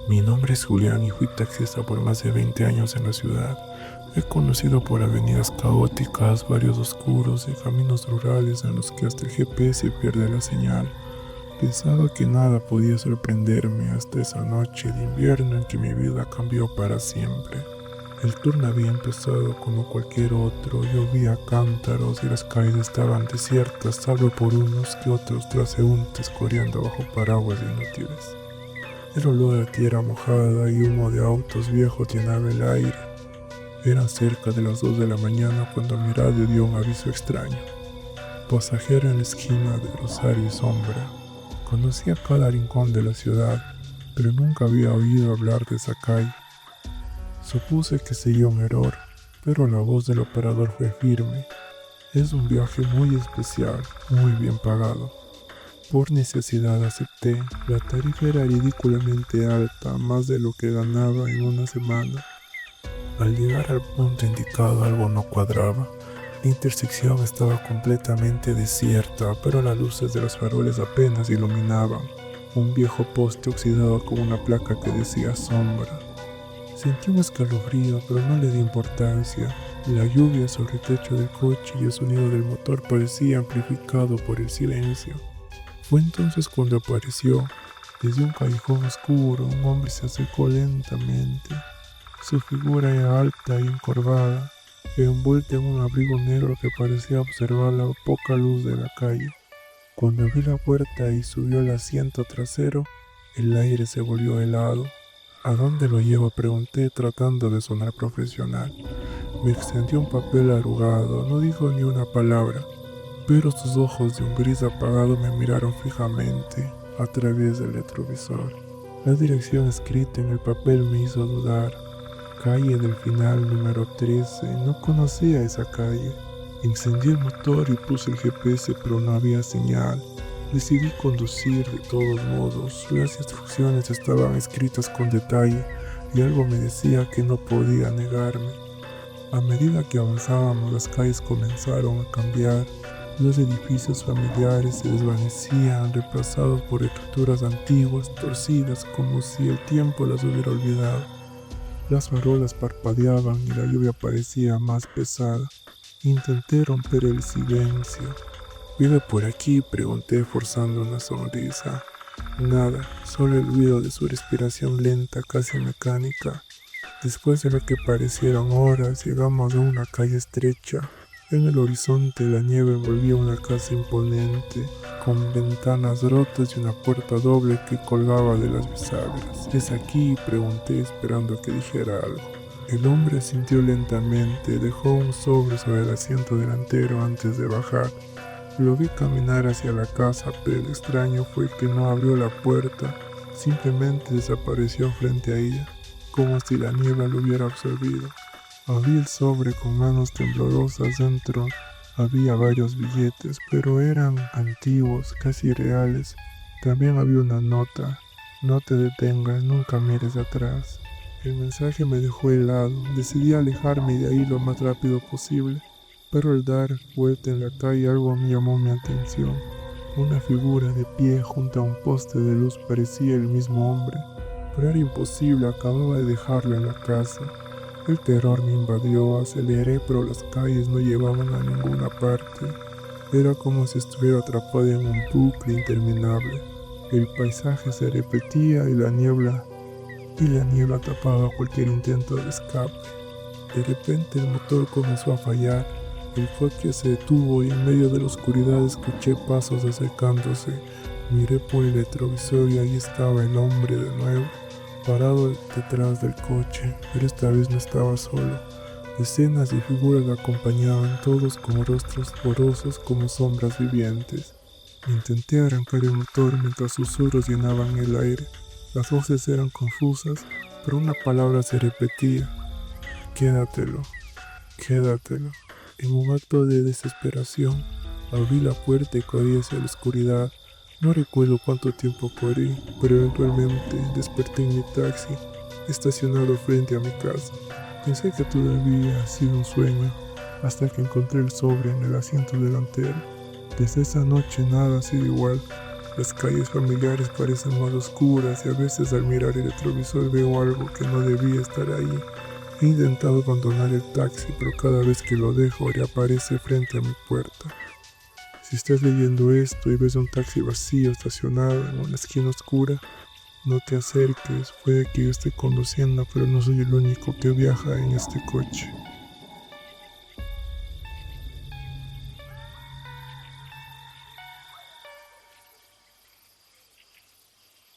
Mi nombre es Julián y fui taxista por más de 20 años en la ciudad. He conocido por avenidas caóticas, barrios oscuros y caminos rurales en los que hasta el GPS pierde la señal. Pensaba que nada podía sorprenderme hasta esa noche de invierno en que mi vida cambió para siempre. El turno había empezado como cualquier otro, llovía a cántaros y las calles estaban desiertas salvo por unos que otros transeúntes corriendo bajo paraguas inútiles. El olor a tierra mojada y humo de autos viejos llenaba el aire. Eran cerca de las 2 de la mañana cuando mi radio dio un aviso extraño. Pasajero en la esquina de Rosario y Sombra. Conocía cada rincón de la ciudad, pero nunca había oído hablar de esa calle. Supuse que sería un error, pero la voz del operador fue firme. Es un viaje muy especial, muy bien pagado. Por necesidad acepté. La tarifa era ridículamente alta, más de lo que ganaba en una semana. Al llegar al punto indicado algo no cuadraba. La intersección estaba completamente desierta, pero las luces de los faroles apenas iluminaban. Un viejo poste oxidado con una placa que decía Sombra. Sentí un escalofrío, pero no le di importancia. La lluvia sobre el techo del coche y el sonido del motor parecía amplificado por el silencio. Fue entonces cuando apareció. Desde un callejón oscuro, un hombre se acercó lentamente. Su figura era alta y encorvada, envuelta en un abrigo negro que parecía observar la poca luz de la calle. Cuando abrí la puerta y subió al asiento trasero, el aire se volvió helado. ¿A dónde lo llevo?, pregunté tratando de sonar profesional. Me extendió un papel arrugado, no dijo ni una palabra, pero sus ojos de un gris apagado me miraron fijamente a través del retrovisor. La dirección escrita en el papel me hizo dudar. Calle del Final número 13, no conocía esa calle. Encendí el motor y puse el GPS, pero no había señal. Decidí conducir de todos modos. Las instrucciones estaban escritas con detalle y algo me decía que no podía negarme. A medida que avanzábamos, las calles comenzaron a cambiar. Los edificios familiares se desvanecían, reemplazados por estructuras antiguas, torcidas, como si el tiempo las hubiera olvidado. Las farolas parpadeaban y la lluvia parecía más pesada. Intenté romper el silencio. ¿Vive por aquí?, pregunté forzando una sonrisa. Nada, solo el ruido de su respiración lenta, casi mecánica. Después de lo que parecieron horas, llegamos a una calle estrecha. En el horizonte la nieve envolvía una casa imponente, con ventanas rotas y una puerta doble que colgaba de las bisagras. ¿Es aquí?, pregunté esperando que dijera algo. El hombre asintió lentamente, dejó un sobre el asiento delantero antes de bajar. Lo vi caminar hacia la casa, pero el extraño fue que no abrió la puerta, simplemente desapareció frente a ella, como si la niebla lo hubiera absorbido. Abrí el sobre con manos temblorosas. Dentro había varios billetes, pero eran antiguos, casi irreales. También había una nota: no te detengas, nunca mires atrás. El mensaje me dejó helado. Decidí alejarme de ahí lo más rápido posible, pero al dar vuelta en la calle algo me llamó mi atención. Una figura de pie junto a un poste de luz. Parecía el mismo hombre, pero era imposible, acababa de dejarlo en la casa. El terror me invadió, aceleré, pero las calles no llevaban a ninguna parte. Era como si estuviera atrapada en un bucle interminable. El paisaje se repetía y la niebla tapaba cualquier intento de escape. De repente el motor comenzó a fallar. El coche se detuvo y en medio de la oscuridad escuché pasos acercándose. Miré por el retrovisor y ahí estaba el hombre de nuevo, parado detrás del coche, pero esta vez no estaba solo. Decenas de figuras lo acompañaban, todos con rostros borrosos como sombras vivientes. Intenté arrancar el motor mientras susurros llenaban el aire. Las voces eran confusas, pero una palabra se repetía: quédatelo, quédatelo. En un acto de desesperación, abrí la puerta y corrí hacia la oscuridad. No recuerdo cuánto tiempo corrí, pero eventualmente desperté en mi taxi, estacionado frente a mi casa. Pensé que todo había sido un sueño, hasta que encontré el sobre en el asiento delantero. Desde esa noche nada ha sido igual. Las calles familiares parecen más oscuras y a veces al mirar el retrovisor veo algo que no debía estar ahí. He intentado abandonar el taxi, pero cada vez que lo dejo reaparece frente a mi puerta. Si estás leyendo esto y ves un taxi vacío estacionado en una esquina oscura, no te acerques, puede que yo esté conduciendo, pero no soy el único que viaja en este coche.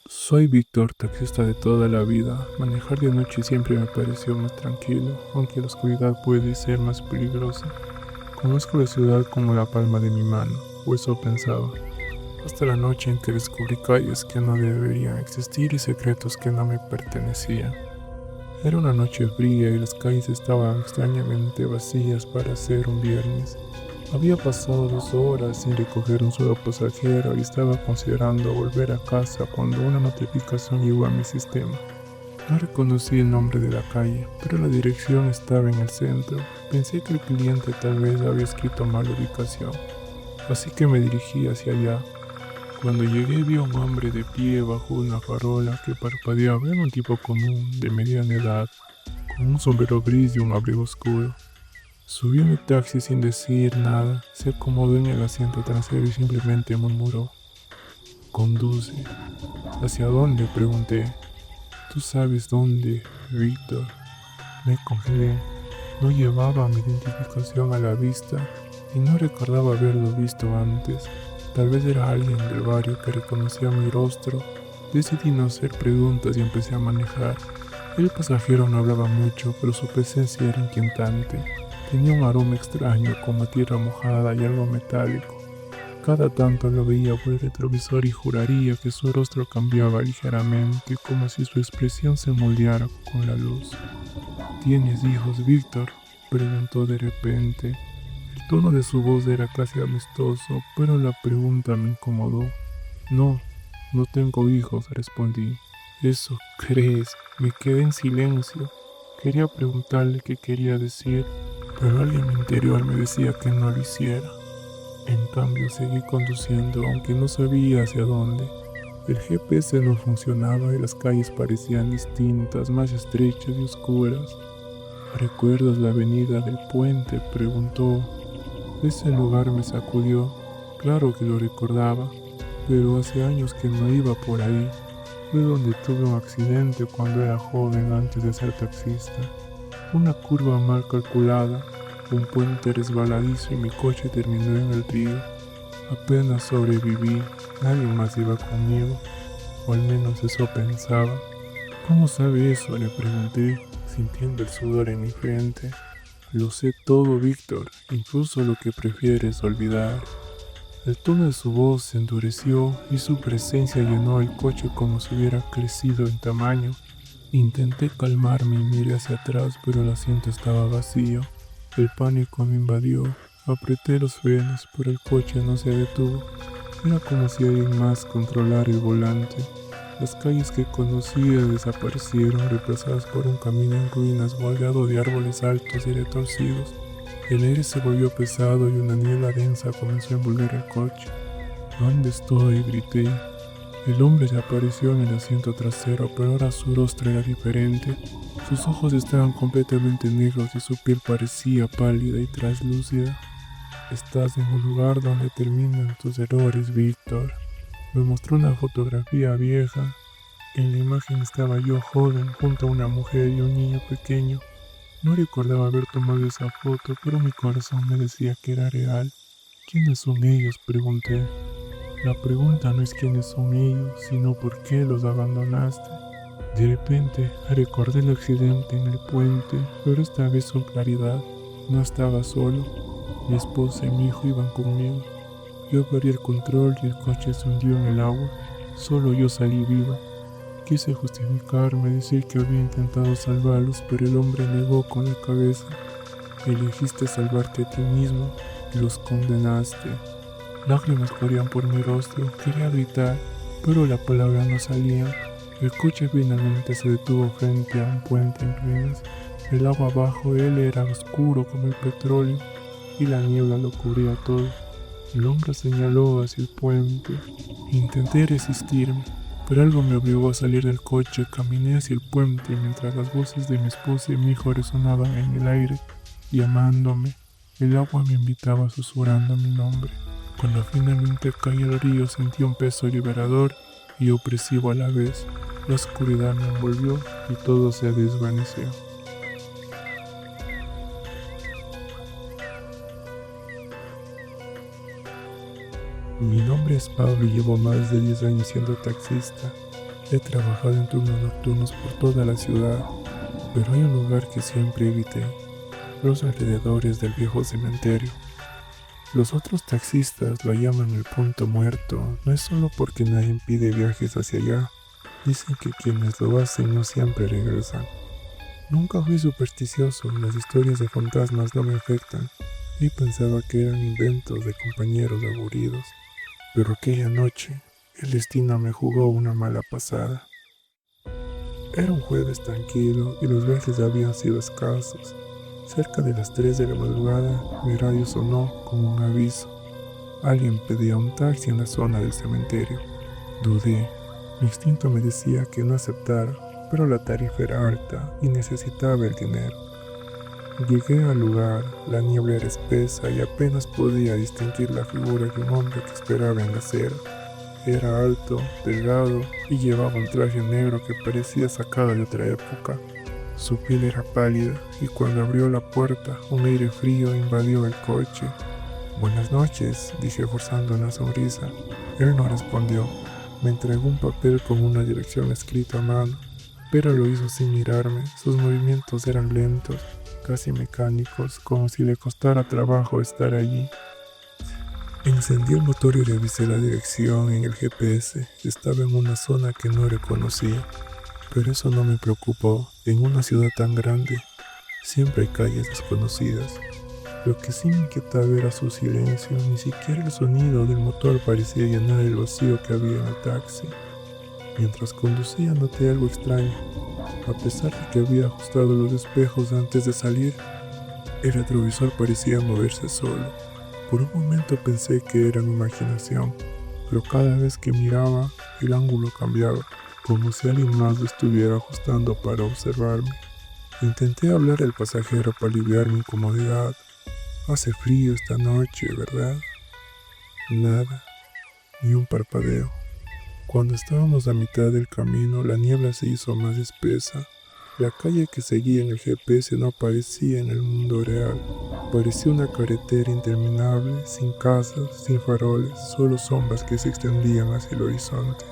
Soy Víctor, taxista de toda la vida. Manejar de noche siempre me pareció más tranquilo, aunque la oscuridad puede ser más peligrosa. Conozco la ciudad como la palma de mi mano, o eso pensaba, hasta la noche en que descubrí calles que no deberían existir y secretos que no me pertenecían. Era una noche fría y las calles estaban extrañamente vacías para ser un viernes. Había pasado 2 horas sin recoger un solo pasajero y estaba considerando volver a casa cuando una notificación llegó a mi sistema. No reconocí el nombre de la calle, pero la dirección estaba en el centro. Pensé que el cliente tal vez había escrito mal la ubicación, así que me dirigí hacia allá. Cuando llegué vi a un hombre de pie bajo una farola que parpadeaba. Era un tipo común, de mediana edad, con un sombrero gris y un abrigo oscuro. Subí a mi taxi sin decir nada, se acomodó en el asiento trasero y simplemente murmuró: «Conduce». «¿Hacia dónde?», pregunté. «¿Tú sabes dónde, Víctor?». Me congelé. No llevaba mi identificación a la vista y no recordaba haberlo visto antes. Tal vez era alguien del barrio que reconocía mi rostro. Decidí no hacer preguntas y empecé a manejar. El pasajero no hablaba mucho, pero su presencia era inquietante. Tenía un aroma extraño, como a tierra mojada y algo metálico. Cada tanto lo veía por el retrovisor y juraría que su rostro cambiaba ligeramente, como si su expresión se moldeara con la luz. «¿Tienes hijos, Víctor?», preguntó de repente. El tono de su voz era casi amistoso, pero la pregunta me incomodó. «No, no tengo hijos», respondí. «¿Eso crees?». Me quedé en silencio. Quería preguntarle qué quería decir, pero algo en mi interior me decía que no lo hiciera. En cambio seguí conduciendo, aunque no sabía hacia dónde. El GPS no funcionaba y las calles parecían distintas, más estrechas y oscuras. «¿Recuerdas la avenida del Puente?», preguntó. Ese lugar me sacudió. Claro que lo recordaba, pero hace años que no iba por ahí. Fue donde tuve un accidente cuando era joven antes de ser taxista. Una curva mal calculada, un puente resbaladizo y mi coche terminó en el río. Apenas sobreviví, nadie más iba conmigo, o al menos eso pensaba. «¿Cómo sabe eso?», le pregunté, sintiendo el sudor en mi frente. «Lo sé todo, Víctor, incluso lo que prefieres olvidar». El tono de su voz se endureció y su presencia llenó el coche como si hubiera crecido en tamaño. Intenté calmarme y miré hacia atrás, pero el asiento estaba vacío. El pánico me invadió. Apreté los frenos, pero el coche no se detuvo. Era como si alguien más controlara el volante. Las calles que conocía desaparecieron, reemplazadas por un camino en ruinas bordeado de árboles altos y retorcidos. El aire se volvió pesado y una niebla densa comenzó a envolver el coche. «¿Dónde estoy?», grité. El hombre reapareció en el asiento trasero, pero ahora su rostro era diferente. Sus ojos estaban completamente negros y su piel parecía pálida y traslúcida. «Estás en un lugar donde terminan tus errores, Víctor». Me mostró una fotografía vieja. En la imagen estaba yo joven, junto a una mujer y un niño pequeño. No recordaba haber tomado esa foto, pero mi corazón me decía que era real. «¿Quiénes son ellos?», pregunté. La pregunta no es quiénes son ellos, sino por qué los abandonaste. De repente recordé el accidente en el puente, pero esta vez con claridad. No estaba solo. Mi esposa y mi hijo iban conmigo. Yo perdí el control y el coche se hundió en el agua. Solo yo salí viva. Quise justificarme, decir que había intentado salvarlos, pero el hombre negó con la cabeza. «Elegiste salvarte a ti mismo y los condenaste». Lágrimas corrían por mi rostro. Quería gritar, pero la palabra no salía. El coche finalmente se detuvo frente a un puente en ruinas. El agua bajo él era oscuro como el petróleo y la niebla lo cubría todo. El hombre señaló hacia el puente. Intenté resistirme, pero algo me obligó a salir del coche. Caminé hacia el puente mientras las voces de mi esposa y mi hijo resonaban en el aire, llamándome. El agua me invitaba susurrando mi nombre. Cuando finalmente caí al río sentí un peso liberador y opresivo a la vez. La oscuridad me envolvió y todo se desvaneció. Mi nombre es Pablo y llevo más de 10 años siendo taxista. He trabajado en turnos nocturnos por toda la ciudad, pero hay un lugar que siempre evité: los alrededores del viejo cementerio. Los otros taxistas lo llaman el punto muerto. No es solo porque nadie pide viajes hacia allá. Dicen que quienes lo hacen no siempre regresan. Nunca fui supersticioso, las historias de fantasmas no me afectan. Y pensaba que eran inventos de compañeros aburridos. Pero aquella noche, el destino me jugó una mala pasada. Era un jueves tranquilo y los viajes habían sido escasos. Cerca de las 3 de la madrugada, mi radio sonó como un aviso. Alguien pedía un taxi en la zona del cementerio. Dudé. Mi instinto me decía que no aceptara, pero la tarifa era alta y necesitaba el dinero. Llegué al lugar, la niebla era espesa y apenas podía distinguir la figura de un hombre que esperaba en la acera. Era alto, delgado y llevaba un traje negro que parecía sacado de otra época. Su piel era pálida y cuando abrió la puerta, un aire frío invadió el coche. «Buenas noches», dije forzando una sonrisa. Él no respondió. Me entregó un papel con una dirección escrita a mano, pero lo hizo sin mirarme. Sus movimientos eran lentos, casi mecánicos, como si le costara trabajo estar allí. Encendí el motor y revisé la dirección en el GPS. Estaba en una zona que no reconocía, pero eso no me preocupó. En una ciudad tan grande, siempre hay calles desconocidas. Lo que sí me inquietaba era su silencio. Ni siquiera el sonido del motor parecía llenar el vacío que había en el taxi. Mientras conducía noté algo extraño. A pesar de que había ajustado los espejos antes de salir, el retrovisor parecía moverse solo. Por un momento pensé que era mi imaginación, pero cada vez que miraba, el ángulo cambiaba, como si alguien más lo estuviera ajustando para observarme. Intenté hablar al pasajero para aliviar mi incomodidad. «Hace frío esta noche, ¿verdad?» Nada, ni un parpadeo. Cuando estábamos a mitad del camino, la niebla se hizo más espesa. La calle que seguía en el GPS no aparecía en el mundo real. Parecía una carretera interminable, sin casas, sin faroles, solo sombras que se extendían hacia el horizonte.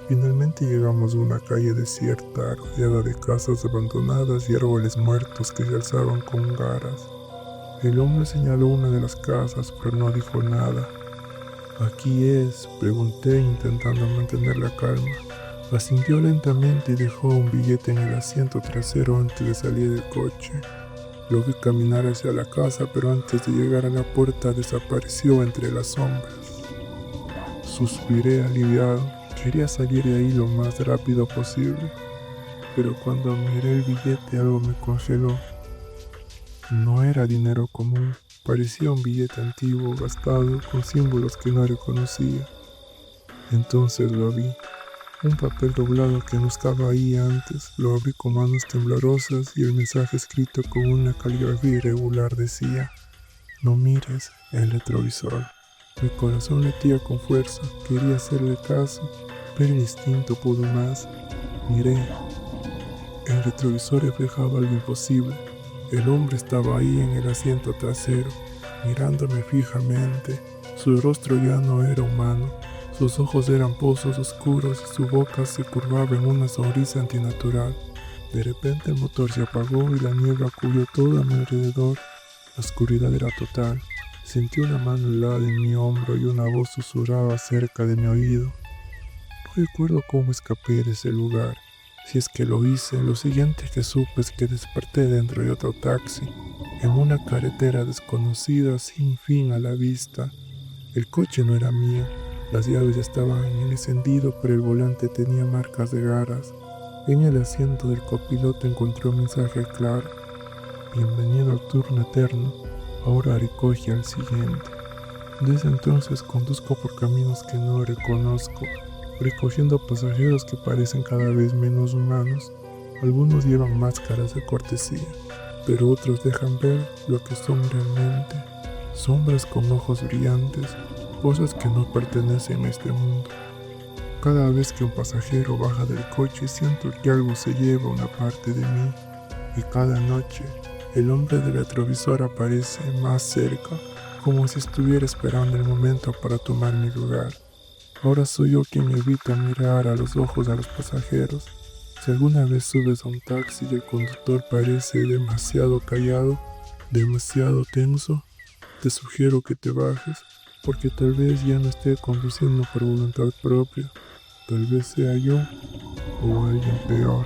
Finalmente llegamos a una calle desierta, rodeada de casas abandonadas y árboles muertos que se alzaban con garas. El hombre señaló una de las casas, pero no dijo nada. «¿Aquí es?», pregunté intentando mantener la calma. Asintió lentamente y dejó un billete en el asiento trasero antes de salir del coche. Lo vi caminar hacia la casa, pero antes de llegar a la puerta desapareció entre las sombras. Suspiré aliviado. Quería salir de ahí lo más rápido posible, pero cuando miré el billete algo me congeló. No era dinero común, parecía un billete antiguo, gastado, con símbolos que no reconocía. Entonces lo vi, un papel doblado que no estaba ahí antes. Lo abrí con manos temblorosas y el mensaje escrito con una caligrafía irregular decía: «No mires el retrovisor». Mi corazón latía con fuerza, quería hacerle caso, pero el instinto pudo más. Miré. El retrovisor reflejaba algo imposible. El hombre estaba ahí en el asiento trasero, mirándome fijamente. Su rostro ya no era humano. Sus ojos eran pozos oscuros y su boca se curvaba en una sonrisa antinatural. De repente el motor se apagó y la niebla cubrió todo a mi alrededor. La oscuridad era total. Sentí una mano helada en mi hombro y una voz susurraba cerca de mi oído. No recuerdo cómo escapé de ese lugar. Si es que lo hice, lo siguiente que supe es que desperté dentro de otro taxi, en una carretera desconocida sin fin a la vista. El coche no era mío, las llaves estaban en el encendido, pero el volante tenía marcas de garras. En el asiento del copiloto encontré un mensaje claro: «Bienvenido al turno eterno, ahora recoge al siguiente». Desde entonces conduzco por caminos que no reconozco, recogiendo pasajeros que parecen cada vez menos humanos. Algunos llevan máscaras de cortesía, pero otros dejan ver lo que son realmente. Sombras con ojos brillantes, cosas que no pertenecen a este mundo. Cada vez que un pasajero baja del coche siento que algo se lleva una parte de mí, y cada noche el hombre del retrovisor aparece más cerca, como si estuviera esperando el momento para tomar mi lugar. Ahora soy yo quien evita mirar a los ojos a los pasajeros. Si alguna vez subes a un taxi y el conductor parece demasiado callado, demasiado tenso, te sugiero que te bajes, porque tal vez ya no esté conduciendo por voluntad propia. Tal vez sea yo o alguien peor.